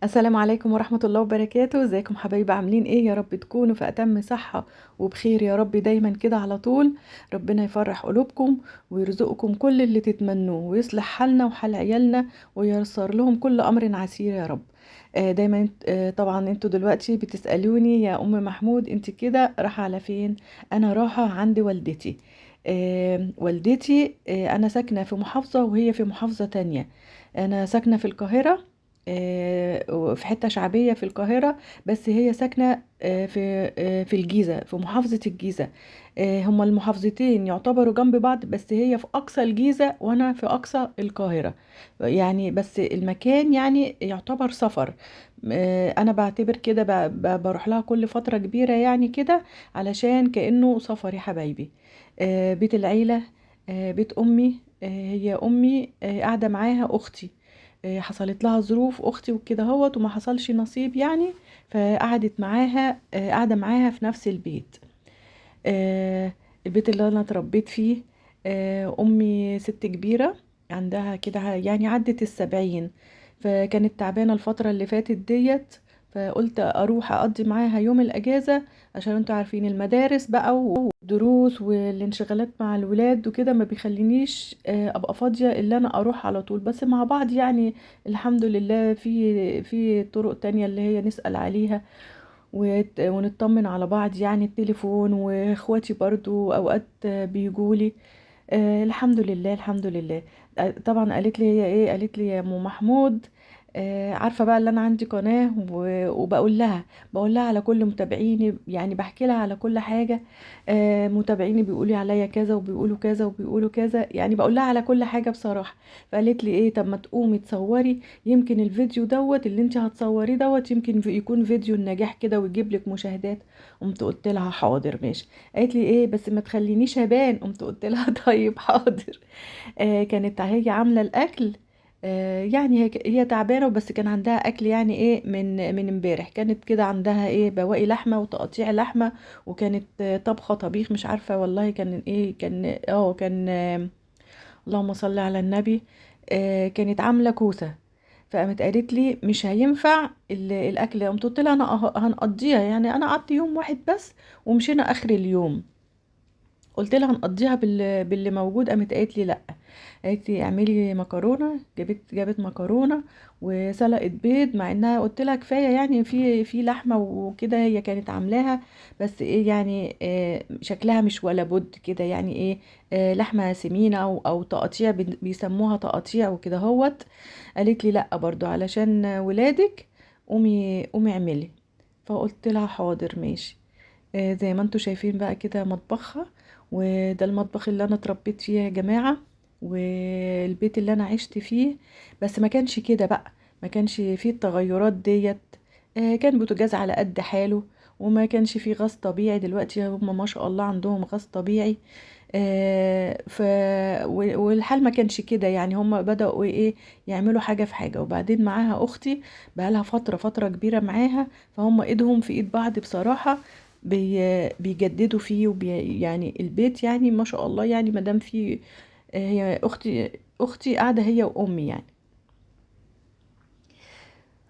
السلام عليكم ورحمة الله وبركاته. ازيكم حبايبي؟ عاملين ايه؟ يا رب تكونوا في اتم صحة وبخير يا رب دايما كده على طول. ربنا يفرح قلوبكم ويرزقكم كل اللي تتمنوه ويصلح حالنا وحال عيالنا وييسر لهم كل امر عسير يا رب. دايما طبعا انتوا دلوقتي بتسألوني يا ام محمود انت كده رايحة على فين؟ انا رايحة عند والدتي. والدتي، انا ساكنة في محافظة وهي في محافظة تانية. انا ساكنة في القاهرة، في حتة شعبية في القاهرة. بس هي ساكنة في الجيزة، في محافظة الجيزة. هما المحافظتين يعتبروا جنب بعض، بس هي في أقصى الجيزة وأنا في أقصى القاهرة. يعني بس المكان يعني يعتبر سفر. أنا بعتبر كده، بروح لها كل فترة كبيرة يعني كده، علشان كأنه سفر يا حبايبي. بيت العيلة، بيت أمي. هي أمي قاعدة معاها أختي. حصلت لها ظروف اختي وكده هوت، وما حصلش نصيب يعني. فقعدت معاها، قاعده معاها في نفس البيت. آه، البيت اللي انا اتربيت فيه. امي ست كبيره، عندها كده يعني عدت ال70. فكانت تعبانه الفتره اللي فاتت ديت. فقلت اروح اقضي معاها يوم الاجازه، عشان انتوا عارفين المدارس بقى والدروس والانشغالات مع الولاد وكده ما بيخلينيش ابقى فاضيه الا انا اروح على طول، بس مع بعض يعني. الحمد لله في طرق تانية اللي هي نسأل عليها ونطمن على بعض، يعني التليفون، واخواتي برضو اوقات بيجولي. الحمد لله الحمد لله. طبعا قالت لي هي ايه، قالت لي يا ام محمود، عارفه بقى اللي انا عندي قناه بقول لها على كل متابعيني، يعني بحكي لها على كل حاجه. متابعيني بيقولوا عليا كذا وبيقولوا كذا وبيقولوا كذا، يعني بقول لها على كل حاجه بصراحه. فقالت لي ايه، طب ما تقومي تصوري، يمكن الفيديو دوت اللي انت هتصوريه دوت يمكن يكون فيديو النجاح كده ويجيب لك مشاهدات. قمت قلت لها حاضر ماشي. قالت لي ايه بس ما تخلينيش ابان؟ قمت قلت لها طيب حاضر. كانت هي عامله الاكل. يعني هي تعبانه، بس كان عندها اكل يعني ايه من امبارح، كانت كده عندها ايه بواقي لحمه وتقطيع لحمه. وكانت طبخه طبيخ مش عارفه والله كان ايه، كان اللهم صل على النبي. كانت عامله كوسه. فقامت قالت لي مش هينفع الاكل. قمت قلت لها انا هنقضيها، يعني انا قعدت يوم واحد بس ومشينا اخر اليوم. قلت لها هنقضيها باللي موجود. قامت قالت لي لا. قالت لي اعملي مكرونه. جابت مكرونه وسلقت بيض، مع انها قلت لها كفايه يعني في لحمه وكده هي كانت عاملاها. بس ايه يعني، شكلها مش ولا بد كده يعني ايه. لحمه سمينه او تقطيع، بيسموها تقطيع وكده هوت. قالت لي لا برضو علشان ولادك، قومي قومي اعملي. فقلت لها حاضر ماشي. زي ما انتوا شايفين بقى كده مطبخها. وده المطبخ اللي انا اتربيت فيه يا جماعة، والبيت اللي انا عشت فيه. بس ما كانش كده بقى، ما كانش فيه التغيرات ديت. كان بوتاجاز على قد حاله، وما كانش فيه غاز طبيعي. دلوقتي هم ما شاء الله عندهم غاز طبيعي. آه، ف والحال ما كانش كده، يعني هم بدأوا ايه يعملوا حاجة في حاجة. وبعدين معاها اختي بقالها فترة كبيرة معاها. فهم ايدهم في ايد بعض بصراحة. بيجددوا فيه يعني البيت يعني ما شاء الله، يعني مادام فيه. هي اختي قاعدة هي وامي يعني.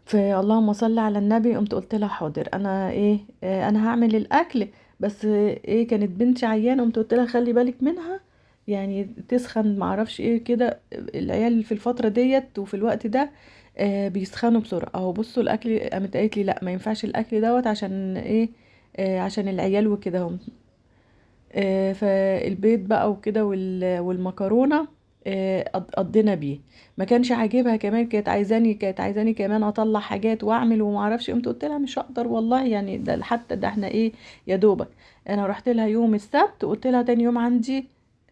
فاللهم صل على النبي. قمت قلت لها حاضر انا ايه، انا هعمل الاكل. بس ايه، كانت بنتي عيانه، قمت قلت لها خلي بالك منها، يعني تسخن معرفش ايه كده. العيال في الفتره ديت وفي الوقت ده بيسخنوا بسرعه. اهو بصوا الاكل. قامت قالت لي لا ما ينفعش الاكل دوت عشان ايه، عشان العيال وكده هم. فالبيض بقى وكده والمكرونه قضينا بيه. ما كانش عاجبها كمان، كانت عايزاني كمان اطلع حاجات واعمل وما اعرفش. قلت لها مش هقدر والله، يعني ده حتى ده احنا ايه يا دوبك. انا رحت لها يوم السبت وقلت لها تاني يوم عندي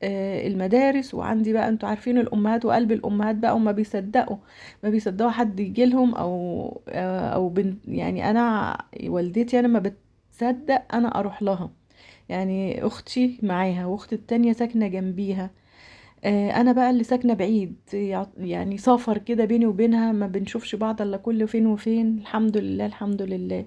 المدارس، وعندي بقى انتوا عارفين الامهات وقلب الامهات بقى، وما بيصدقوا ما بيصدقوا حد يجي لهم او بنت، يعني انا والدتي انا ما بتصدق انا اروح لها. يعني اختي معاها واختي التانية ساكنة جنبيها. انا بقى اللي ساكنة بعيد، يعني سفر كده بيني وبينها، ما بنشوفش بعض الا كل فين وفين. الحمد لله الحمد لله.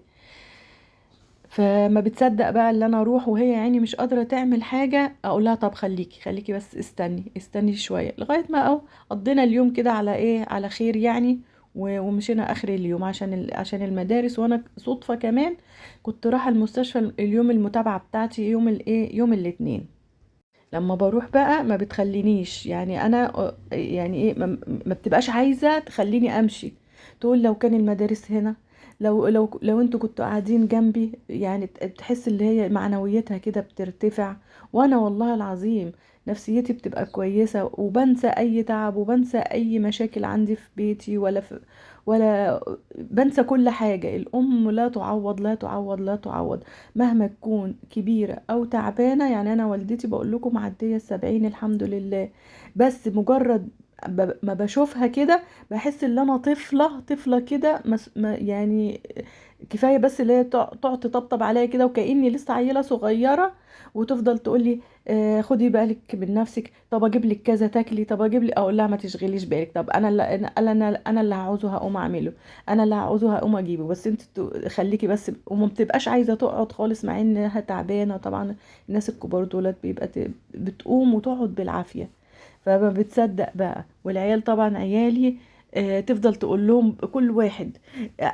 فما بتصدق بقى اللي انا اروح وهي يعني مش قادرة تعمل حاجة. اقول لها طب خليكي بس استني استني شوية لغاية ما قضينا اليوم كده على ايه، على خير يعني. ومشينا اخر اليوم عشان المدارس. وانا صدفة كمان كنت رايحة المستشفى اليوم المتابعة بتاعتي يوم الاثنين. لما بروح بقى ما بتخلينيش، يعني انا يعني ايه، ما بتبقاش عايزة تخليني امشي. تقول لو كان المدارس هنا، لو انتوا كنتوا قاعدين جنبي، يعني تحس اللي هي معنويتها كده بترتفع. وانا والله العظيم نفسيتي بتبقى كويسة، وبنسى اي تعب، وبنسى اي مشاكل عندي في بيتي، ولا بنسى كل حاجة. الام لا تعوض، لا تعوض، لا تعوض، مهما تكون كبيرة او تعبانة. يعني انا والدتي بقول لكم معدية ال70 الحمد لله، بس مجرد ما بشوفها كده بحس ان انا طفلة كده، يعني كفاية بس اللي هي تقعد تطبطب عليا كده وكأني لسه عيلة صغيرة، وتفضل تقولي خدي بالك من نفسك، طب اجيب لك كذا تاكلي، طب اجيب لك، اقول لها ما تشغليش بالك، طب انا اللي هعوزه هقوم اعمله، انا اللي هعوزه هقوم اجيبه، بس انت خليكي بس. وما بتبقاش عايزه تقعد خالص مع انها تعبانه طبعا. الناس الكبار دولت بيبقى بتقوم وتقعد بالعافيه، فما بتصدق بقى. والعيال طبعا عيالي تفضل تقول لهم كل واحد آه،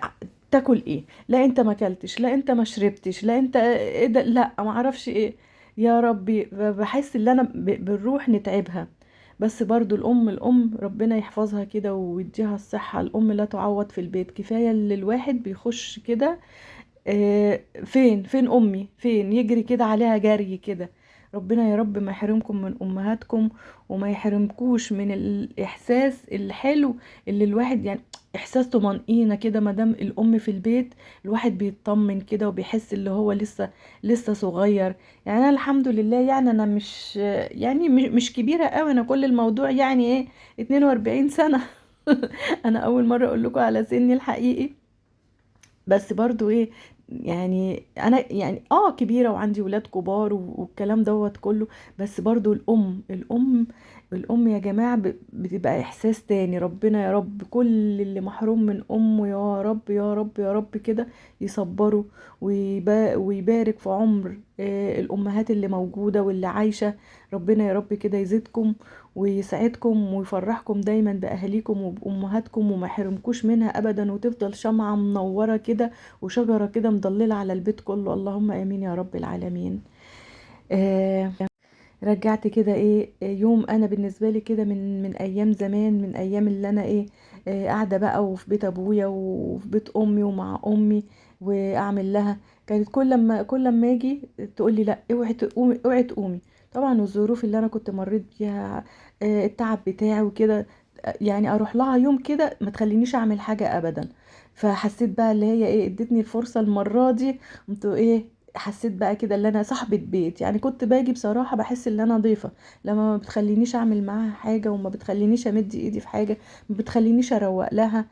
تاكل ايه، لا انت ما اكلتش، لا انت ما شربتش، لا انت ايه ده، لا ما اعرفش ايه. يا ربي بحس ان انا بنروح نتعبها. بس برضو الام ربنا يحفظها كده ويديها الصحة. الام لا تعوض في البيت. كفاية اللي الواحد بيخش كده فين امي، فين يجري كده عليها جري كده. ربنا يا رب ما يحرمكم من امهاتكم، وما يحرمكوش من الاحساس الحلو اللي الواحد يعني احساس طمأنينة كده ما دام الام في البيت. الواحد بيطمن كده وبيحس اللي هو لسه صغير. يعني انا الحمد لله، يعني انا مش يعني مش كبيرة قوي. انا كل الموضوع يعني ايه 42 سنة. انا اول مرة اقول لكم على سني الحقيقي. بس برضو ايه، يعني انا يعني كبيرة وعندي ولاد كبار والكلام دوت كله. بس برضو الام يا جماعة بتبقى احساس تاني. ربنا يا رب كل اللي محروم من امه يا رب يا رب يا رب كده يصبره، ويبارك في عمر الامهات اللي موجودة واللي عايشة. ربنا يا رب كده يزيدكم ويسعدكم ويفرحكم دايما بأهاليكم وبأمهاتكم، وما يحرمكوش منها أبدا، وتفضل شمعة منورة كده وشجرة كده مضللة على البيت كله. اللهم آمين يا رب العالمين. آه رجعت كده ايه يوم انا بالنسبة لي كده من ايام زمان، من ايام اللي انا ايه قاعدة بقى وفي بيت ابويا وفي بيت امي ومع امي واعمل لها. كانت كل ما اجي تقول لي لا اوعي تقومي، اوعي تقومي. طبعا الظروف اللي انا كنت مريت بيها التعب بتاعي وكده، يعني اروح لها يوم كده ما تخلينيش اعمل حاجة ابدا. فحسيت بقى اللي هي ايه ادتني الفرصة المرة دي. قمت ايه حسيت بقى كده اللي انا صاحبة بيت. يعني كنت باجي بصراحة بحس ان انا ضيفة لما ما بتخلينيش اعمل معاها حاجة، وما بتخلينيش امد ايدي في حاجة، ما بتخلينيش اروق لها.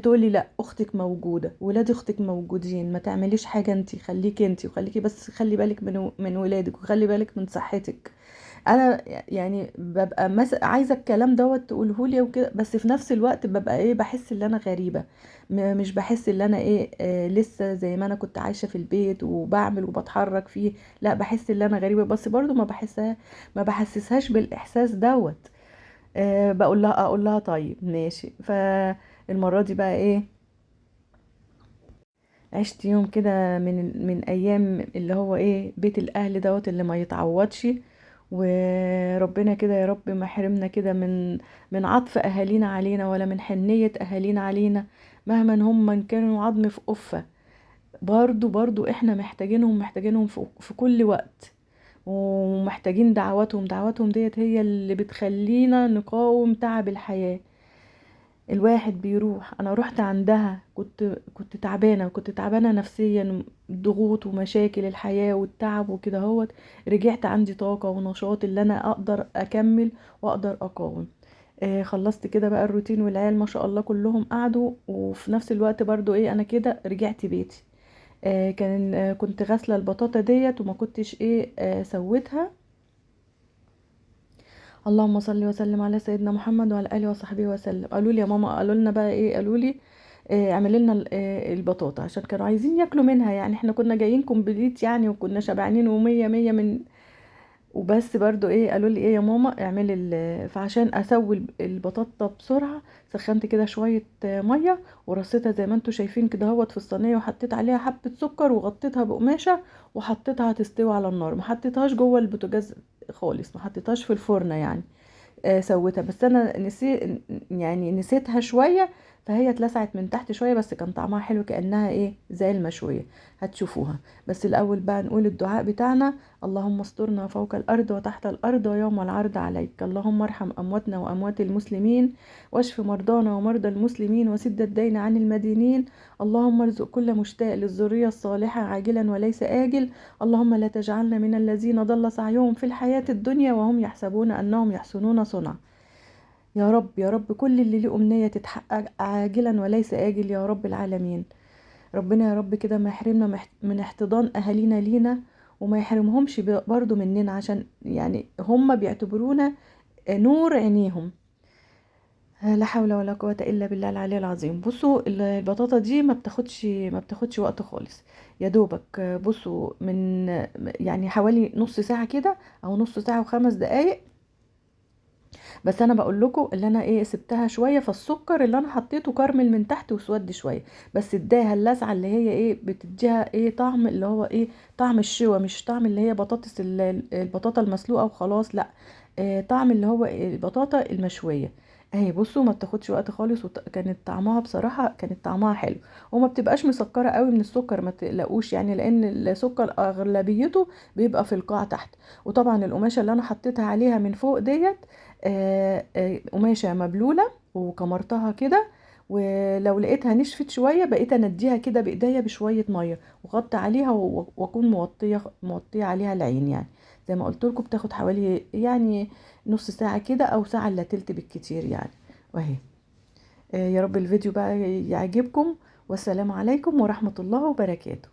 تقولي لا اختك موجودة، ولاد اختك موجودين، ما تعمليش حاجة انتي، خليكي انتي وخليكي بس خلي بالك من ولادك وخلي بالك من صحتك. انا يعني ببقى عايزه الكلام دوت تقوله لي وكده، بس في نفس الوقت ببقى ايه بحس ان انا غريبه. مش بحس ان انا ايه لسه زي ما انا كنت عايشه في البيت وبعمل وبتحرك فيه. لا بحس ان انا غريبه، بس برضو ما بحسسهاش بالاحساس دوت. اقول لها طيب ماشي. فالمره دي بقى ايه عشت يوم كده من ايام اللي هو ايه بيت الاهل دوت اللي ما يتعوضش. وربنا كده يا رب ما حرمنا كده من عطف اهالينا علينا، ولا من حنية اهالينا علينا. مهما هم كانوا عظم في قفة، برضو احنا محتاجينهم في كل وقت. ومحتاجين دعواتهم ديت هي اللي بتخلينا نقاوم تعب الحياة. الواحد بيروح. انا رحت عندها كنت تعبانه، كنت تعبانه نفسيا، ضغوط ومشاكل الحياه والتعب وكده هوت. رجعت عندي طاقه ونشاط اللي انا اقدر اكمل واقدر اقاوم. خلصت كده بقى الروتين، والعيال ما شاء الله كلهم قعدوا، وفي نفس الوقت برضو ايه انا كده رجعت بيتي. كنت غاسله البطاطا ديت وما كنتش ايه سويتها. اللهم صل وسلم على سيدنا محمد وعلى اله وصحبه وسلم. قالوا لي يا ماما، قالوا لنا بقى ايه، قالوا لي اعملي لنا البطاطا عشان كانوا عايزين ياكلوا منها. يعني احنا كنا جايين كومبليت يعني، وكنا شبعانين ومية مية وبس برضو ايه قالوا لي ايه يا ماما اعملي فعشان اسوي البطاطا بسرعه سخنت كده شويه ميه ورصيتها زي ما انتوا شايفين كده اهوت في الصينيه، وحطيت عليها حبه سكر وغطيتها بقماشه وحطيتها تستوي على النار، ما حطيتهاش جوه البوتاجاز خالص، ما حطيتهاش في الفرن يعني. سويتها، بس انا يعني نسيتها شويه، فهي اتلسعت من تحت شويه، بس كان طعمها حلو كانها ايه زي المشويه. هتشوفوها. بس الاول بقى نقول الدعاء بتاعنا: اللهم استرنا فوق الارض وتحت الارض ويوم العرض عليك، اللهم ارحم امواتنا واموات المسلمين، واشف مرضانا ومرضى المسلمين، وسد الدين عن المدينين، اللهم ارزق كل مشتاق للذريه الصالحه عاجلا وليس آجل، اللهم لا تجعلنا من الذين ضل سعيهم في الحياة الدنيا وهم يحسبون أنهم يحسنون صنعا. يا رب يا رب كل اللي له أمنية تتحقق عاجلا وليس آجل يا رب العالمين. ربنا يا رب كده ما يحرمنا من احتضان أهالينا لينا، وما يحرمهمش برضو مننا، عشان يعني هم بيعتبرونا نور عينيهم. لا حول ولا قوة إلا بالله العلي العظيم. بصوا البطاطا دي ما بتاخدش وقت خالص، يا دوبك بصوا من يعني حوالي نص ساعة كده أو نص ساعة و5 دقايق. بس أنا بقول لكم اللي أنا إيه سبتها شوية، فالسكر اللي أنا حطيته كرمل من تحت وسود شوية، بس اداها اللسعة اللي هي إيه بتديها إيه طعم اللي هو إيه طعم الشوى، مش طعم اللي هي بطاطس البطاطا المسلوقة وخلاص، لأ، طعم اللي هو البطاطا المشوية. اهي بصوا ما بتاخدش وقت خالص، كانت طعمها بصراحة كانت طعمها حلو، وما بتبقاش مسكرة قوي من السكر، ما تقلقوش يعني، لان السكر اغلبيته بيبقى في القاع تحت. وطبعا القماشة اللي انا حطيتها عليها من فوق ديت قماشة مبلولة وكمرتها كده، ولو لقيتها نشفت شوية بقيت انديها كده بايديا بشوية مية وغطي عليها واكون موطية عليها العين يعني. زي ما قلت لكم بتاخد حوالي يعني نص ساعة كده او ساعة الا تلت بالكتير يعني. وهي يا رب الفيديو بقى يعجبكم، والسلام عليكم ورحمة الله وبركاته.